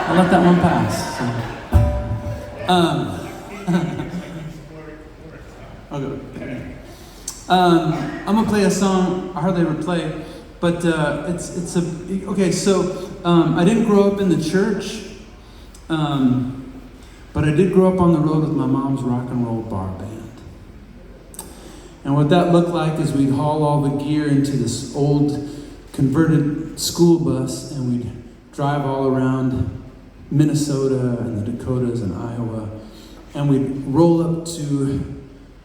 I let that one pass. I'll go. I'm gonna play a song I hardly ever play, but it's a okay. So I didn't grow up in the church, but I did grow up on the road with my mom's rock and roll bar band. And what that looked like is we'd haul all the gear into this old converted school bus, and we'd drive all around Minnesota and the Dakotas and Iowa, and we'd roll up to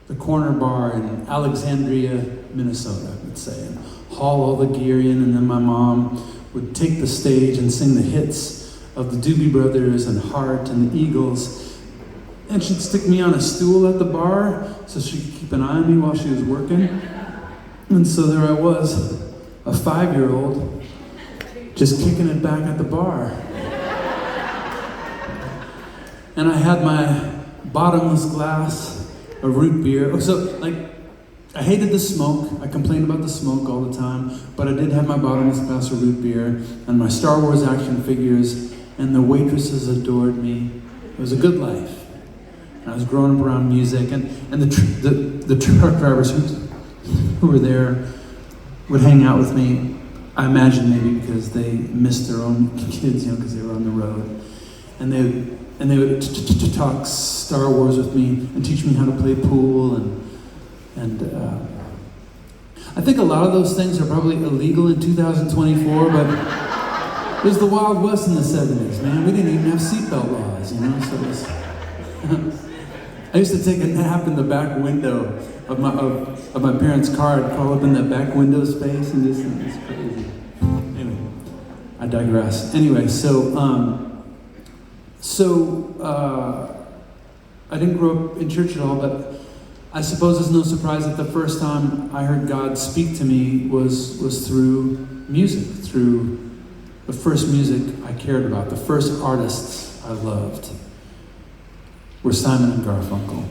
the corner bar in Alexandria, Minnesota, let's say, and haul all the gear in, and then my mom would take the stage and sing the hits of the Doobie Brothers and Heart and the Eagles, and she'd stick me on a stool at the bar so she could keep an eye on me while she was working. And so there I was, a 5-year-old, just kicking it back at the bar. And I had my bottomless glass of root beer. So, I hated the smoke. I complained about the smoke all the time, but I did have my bottomless glass of root beer and my Star Wars action figures, and the waitresses adored me. It was a good life. And I was growing up around music, and the truck drivers who were there would hang out with me. I imagine maybe because they missed their own kids, because they were on the road. And they would talk Star Wars with me and teach me how to play pool, and I think a lot of those things are probably illegal in 2024, but it was the Wild West in the 70s, man. We didn't even have seatbelt laws, so it was... I used to take a nap in the back window of my parents' car. I'd crawl up in that back window space and just, it's crazy. Anyway, I digress. Anyway, I didn't grow up in church at all, but I suppose it's no surprise that the first time I heard God speak to me was through music, through the first music I cared about, the first artists I loved were Simon and Garfunkel.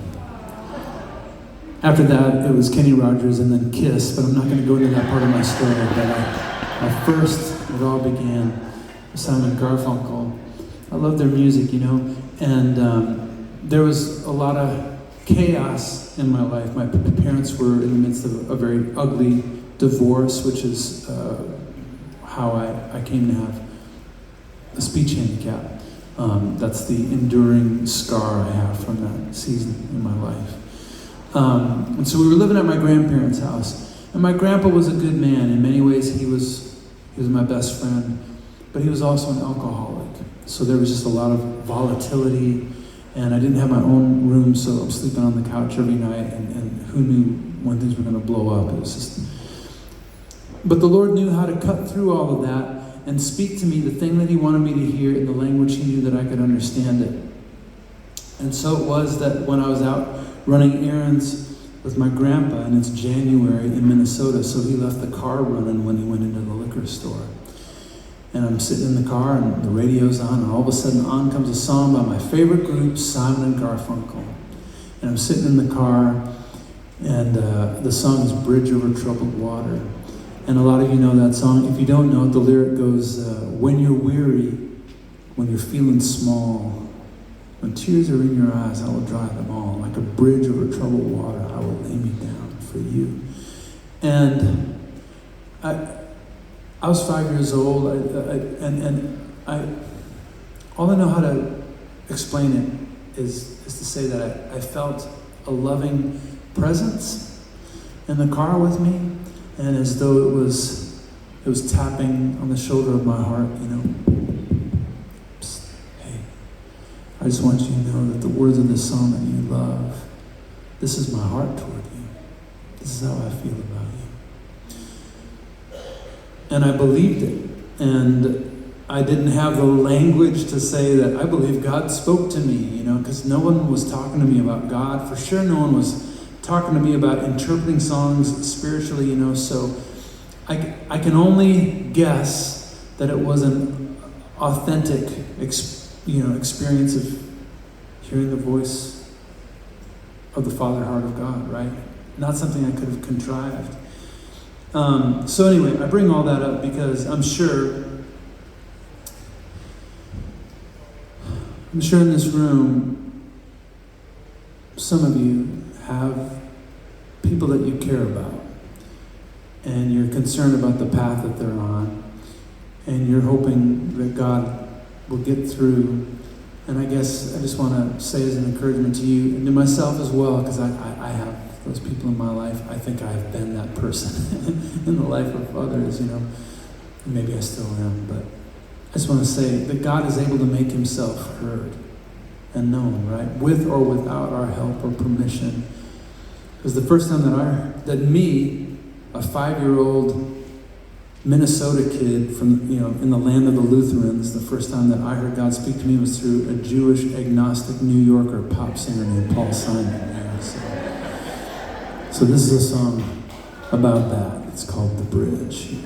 After that, it was Kenny Rogers and then Kiss, but I'm not going to go into that part of my story. But it all began with Simon and Garfunkel. I love their music, and there was a lot of chaos in my life. My parents were in the midst of a very ugly divorce, which is how I came to have a speech handicap. That's the enduring scar I have from that season in my life. And so we were living at my grandparents' house, and my grandpa was a good man. In many ways, he was my best friend, but he was also an alcoholic. So there was just a lot of volatility, and I didn't have my own room, so I was sleeping on the couch every night, and who knew when things were going to blow up. It was just... But the Lord knew how to cut through all of that and speak to me the thing that he wanted me to hear in the language he knew that I could understand it. And so it was that when I was out running errands with my grandpa, and it's January in Minnesota, so he left the car running when he went into the liquor store. And I'm sitting in the car, and the radio's on, and all of a sudden on comes a song by my favorite group, Simon and Garfunkel. And I'm sitting in the car, and the song is Bridge Over Troubled Water. And a lot of you know that song. If you don't know it, the lyric goes, when you're weary, when you're feeling small, when tears are in your eyes, I will dry them all. Like a bridge over troubled water, I will lay me down for you. And I was 5 years old, all I know how to explain it is to say that I felt a loving presence in the car with me, and as though it was tapping on the shoulder of my heart, Psst, hey, I just want you to know that the words of this song that you love, this is my heart toward you. This is how I feel about you. And I believed it, and I didn't have the language to say that I believe God spoke to me, because no one was talking to me about God. For sure, no one was talking to me about interpreting songs spiritually, so I can only guess that it was an authentic experience of hearing the voice of the Father heart of God, right? Not something I could have contrived. So anyway, I bring all that up because I'm sure I'm sure in this room, some of you have people that you care about, and you're concerned about the path that they're on, and you're hoping that God will get through. And I guess I just want to say as an encouragement to you and to myself as well, because I have those people in my life. I think I've been that person in the life of others, you know. Maybe I still am, but I just want to say that God is able to make himself heard and known, right? With or without our help or permission. Because the first time that me, a 5-year-old Minnesota kid from, in the land of the Lutherans, the first time that I heard God speak to me was through a Jewish agnostic New Yorker pop singer named Paul Simon. So this is a song about that. It's called The Bridge.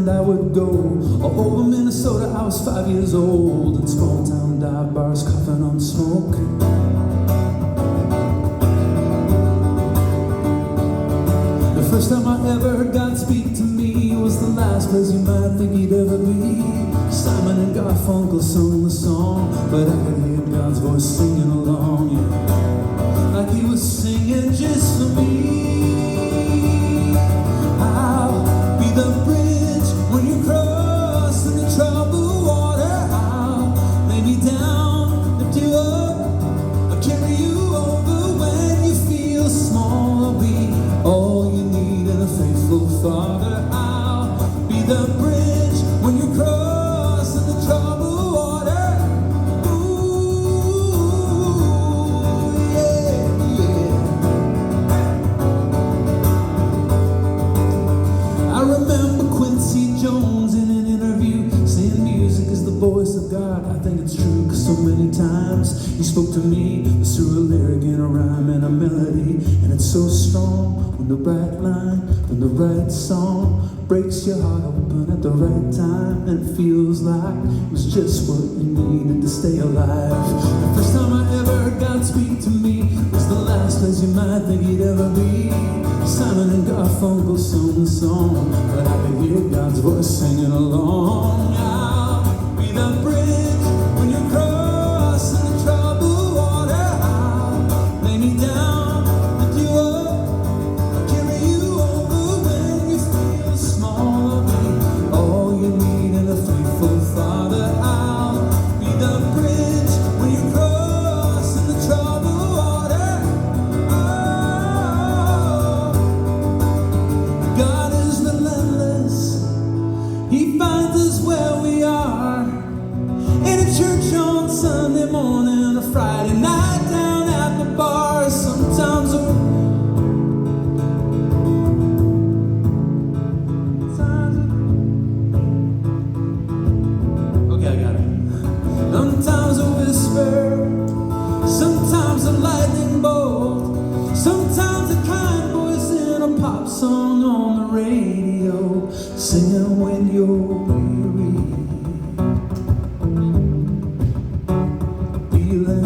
I would go all over Minnesota. I was 5 years old in small town dive bars, coughing on smoke. The first time I ever heard God speak to me was the last place you might think he'd ever be. Simon and Garfunkel sung the song, but I could hear God's voice singing along, yeah, like he was singing just for me. I'll be the bridge when you cross in the troubled water. I'll lay me down, lift you up, I'll carry you over when you feel small. I'll be all you need and a faithful Father. I'll be the bridge when you cross in the troubled water. Ooh, yeah, yeah. I remember Quincy Jones in an interview saying music is the voice of God. I think it's true, cause so many times he spoke to me through a lyric and a rhyme and a melody. And it's so strong when the right line, when the right song breaks your heart open at the right time, and it feels like it was just what you needed to stay alive. The first time I ever heard God speak to me was the last place you might think he'd ever be. Simon and Garfunkel sung the song, but I could hear God's voice singing along. I'll be the bridge when you cross in the troubled water. I'll lay me down, lift you up, I'll carry you over when you feel small. I'll be all you need and a faithful Father. I'll be the bridge when you cross in the troubled water. God is relentless, he finds us where we are, in a church on Sunday morning, a Friday night down at the bar. Sometimes okay, I got it. Sometimes a whisper, sometimes a lightning bolt, sometimes a kind voice in a pop song on the radio, singing when you're weary, feeling